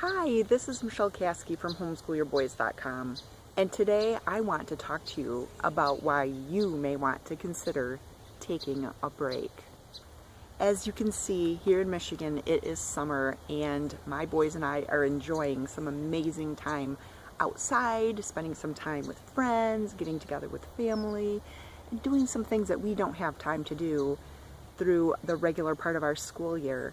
Hi, this is Michelle Caskey from homeschoolyourboys.com, and today I want to talk to you about why you may want to consider taking a break. As you can see, here in Michigan it is summer and my boys and I are enjoying some amazing time outside, spending some time with friends, getting together with family, and doing some things that we don't have time to do through the regular part of our school year.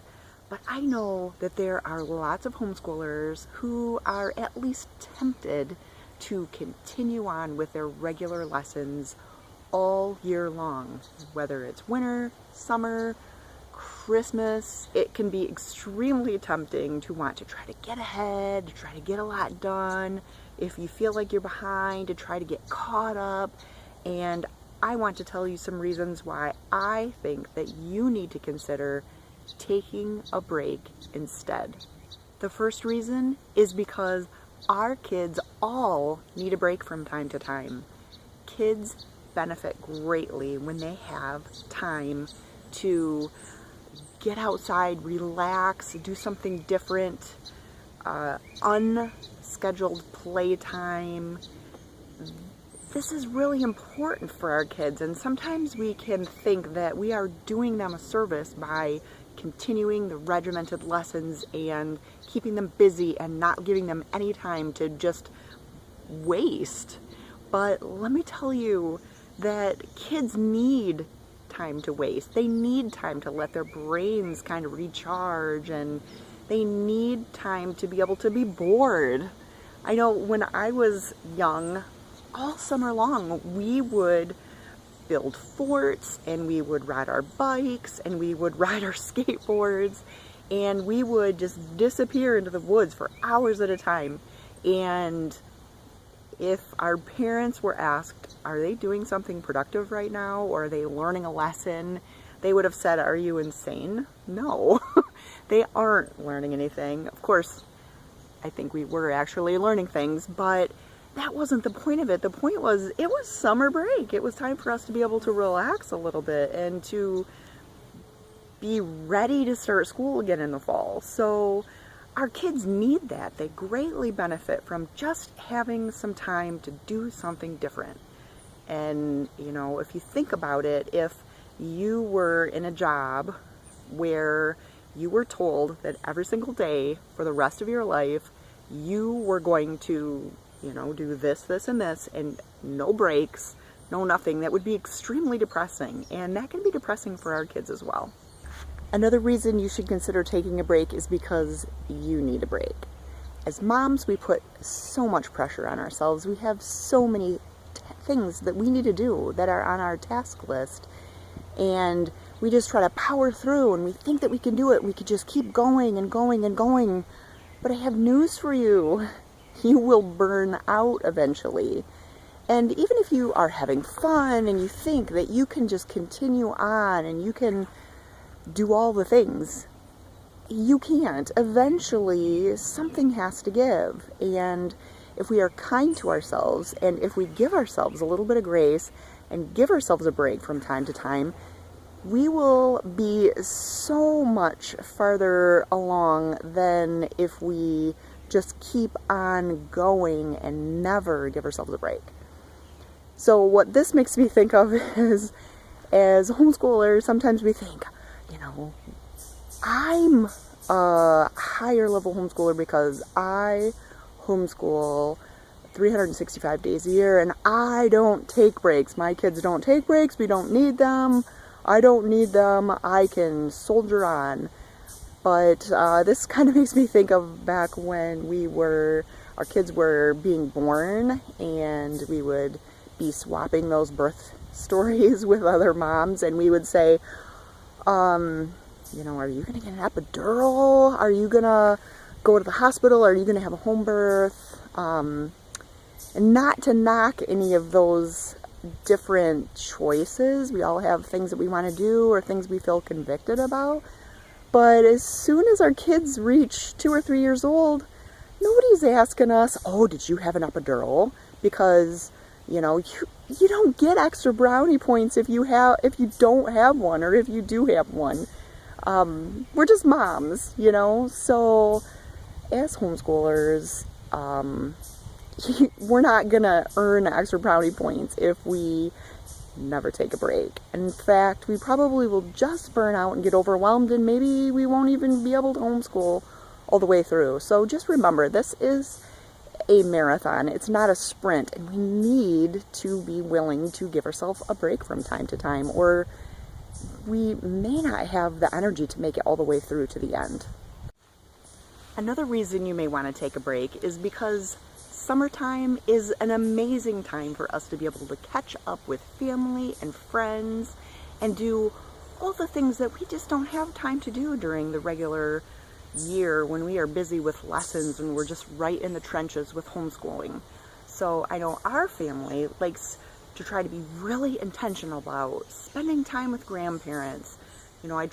But I know that there are lots of homeschoolers who are at least tempted to continue on with their regular lessons all year long, whether it's winter, summer, Christmas. It can be extremely tempting to want to try to get ahead, to try to get a lot done. If you feel like you're behind, to try to get caught up. And I want to tell you some reasons why I think that you need to consider taking a break instead. The first reason is because our kids all need a break from time to time. Kids benefit greatly when they have time to get outside, relax, do something different, unscheduled playtime. This is really important for our kids, and sometimes we can think that we are doing them a service by continuing the regimented lessons and keeping them busy and not giving them any time to just waste. But let me tell you that kids need time to waste. They need time to let their brains kind of recharge, and they need time to be able to be bored. I know when I was young, all summer long, we would build forts and we would ride our bikes and we would ride our skateboards and we would just disappear into the woods for hours at a time. And if our parents were asked, are they doing something productive right now, or are they learning a lesson, they would have said, are you insane? No, they aren't learning anything. Of course, I think we were actually learning things, but that wasn't the point of it. The point was, it was summer break. It was time for us to be able to relax a little bit and to be ready to start school again in the fall. So our kids need that. They greatly benefit from just having some time to do something different. And, you know, if you think about it, if you were in a job where you were told that every single day for the rest of your life, you were going to do this, this, and this, and no breaks, no nothing, that would be extremely depressing. And that can be depressing for our kids as well. Another reason you should consider taking a break is because you need a break. As moms, we put so much pressure on ourselves. We have so many things that we need to do that are on our task list. And we just try to power through, and we think that we can do it. We could just keep going and going and going. But I have news for you. You will burn out eventually. And even if you are having fun and you think that you can just continue on and you can do all the things, you can't. Eventually, something has to give. And if we are kind to ourselves, and if we give ourselves a little bit of grace and give ourselves a break from time to time, we will be so much farther along than if we just keep on going and never give ourselves a break. So what this makes me think of is, as homeschoolers, sometimes we think, I'm a higher level homeschooler because I homeschool 365 days a year and I don't take breaks. My kids don't take breaks. We don't need them. I don't need them. I can soldier on. But this kind of makes me think of back when our kids were being born, and we would be swapping those birth stories with other moms, and we would say, are you going to get an epidural? Are you going to go to the hospital? Are you going to have a home birth? And not to knock any of those different choices. We all have things that we want to do or things we feel convicted about. But as soon as our kids reach 2 or 3 years old, nobody's asking us, oh, did you have an epidural? Because, you don't get extra brownie points if you don't have one, or if you do have one. We're just moms, so as homeschoolers, we're not gonna earn extra brownie points if we never take a break. In fact, we probably will just burn out and get overwhelmed, and maybe we won't even be able to homeschool all the way through. So just remember, this is a marathon. It's not a sprint, and we need to be willing to give ourselves a break from time to time, or we may not have the energy to make it all the way through to the end. Another reason you may want to take a break is because summertime is an amazing time for us to be able to catch up with family and friends and do all the things that we just don't have time to do during the regular year when we are busy with lessons and we're just right in the trenches with homeschooling. So I know our family likes to try to be really intentional about spending time with grandparents. You know, I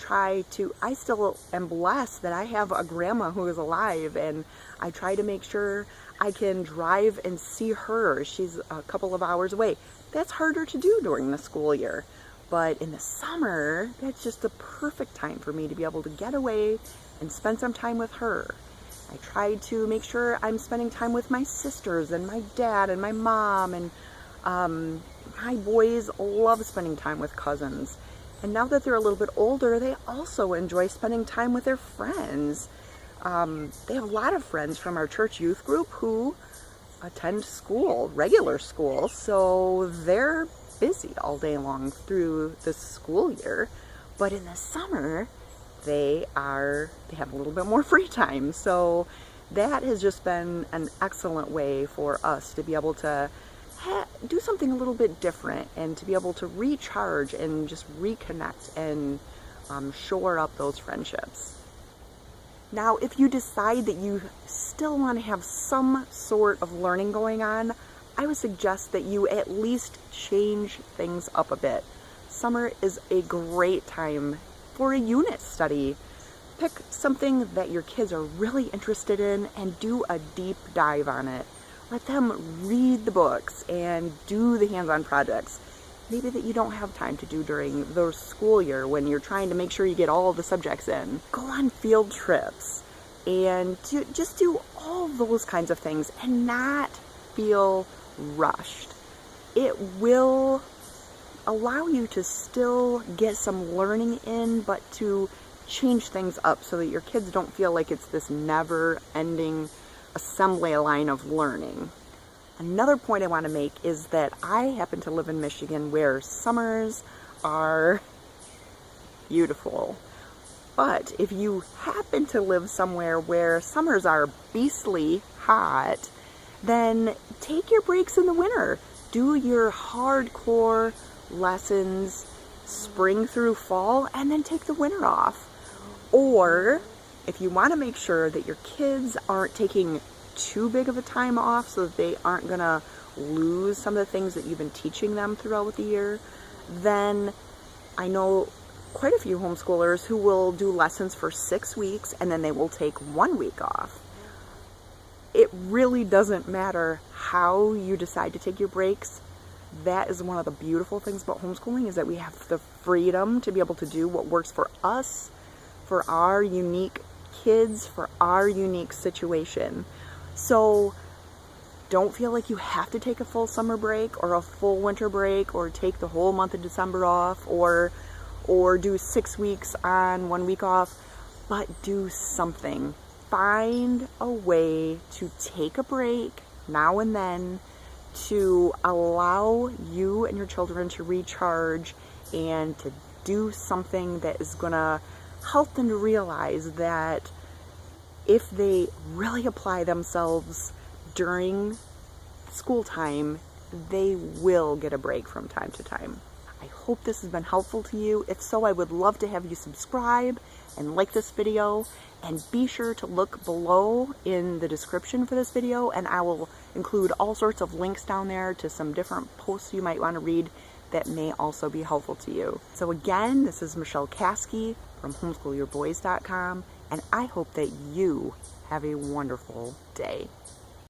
still am blessed that I have a grandma who is alive, and I try to make sure I can drive and see her. She's a couple of hours away. That's harder to do during the school year. But in the summer, that's just the perfect time for me to be able to get away and spend some time with her. I try to make sure I'm spending time with my sisters and my dad and my mom, and my boys love spending time with cousins. And now that they're a little bit older, they also enjoy spending time with their friends. They have a lot of friends from our church youth group who attend school, regular school, so they're busy all day long through the school year. But in the summer, they have a little bit more free time. So that has just been an excellent way for us to be able to do something a little bit different and to be able to recharge and just reconnect and shore up those friendships. Now, if you decide that you still want to have some sort of learning going on, I would suggest that you at least change things up a bit. Summer is a great time for a unit study. Pick something that your kids are really interested in and do a deep dive on it. Let them read the books and do the hands-on projects. Maybe that you don't have time to do during the school year when you're trying to make sure you get all the subjects in. Go on field trips and just do all those kinds of things and not feel rushed. It will allow you to still get some learning in, but to change things up so that your kids don't feel like it's this never-ending assembly line of learning. Another point I want to make is that I happen to live in Michigan, where summers are beautiful. But if you happen to live somewhere where summers are beastly hot, then take your breaks in the winter. Do your hardcore lessons spring through fall and then take the winter off. Or if you want to make sure that your kids aren't taking too big of a time off so that they aren't going to lose some of the things that you've been teaching them throughout the year, then I know quite a few homeschoolers who will do lessons for 6 weeks and then they will take 1 week off. It really doesn't matter how you decide to take your breaks. That is one of the beautiful things about homeschooling, is that we have the freedom to be able to do what works for us, for our unique kids, for our unique situation. So don't feel like you have to take a full summer break or a full winter break or take the whole month of December off or do 6 weeks on, 1 week off, but do something. Find a way to take a break now and then to allow you and your children to recharge and to do something that is going to help them to realize that if they really apply themselves during school time, they will get a break from time to time. I hope this has been helpful to you. If so, I would love to have you subscribe and like this video, and be sure to look below in the description for this video, and I will include all sorts of links down there to some different posts you might want to read that may also be helpful to you. So again, this is Michelle Caskey from homeschoolyourboys.com, and I hope that you have a wonderful day.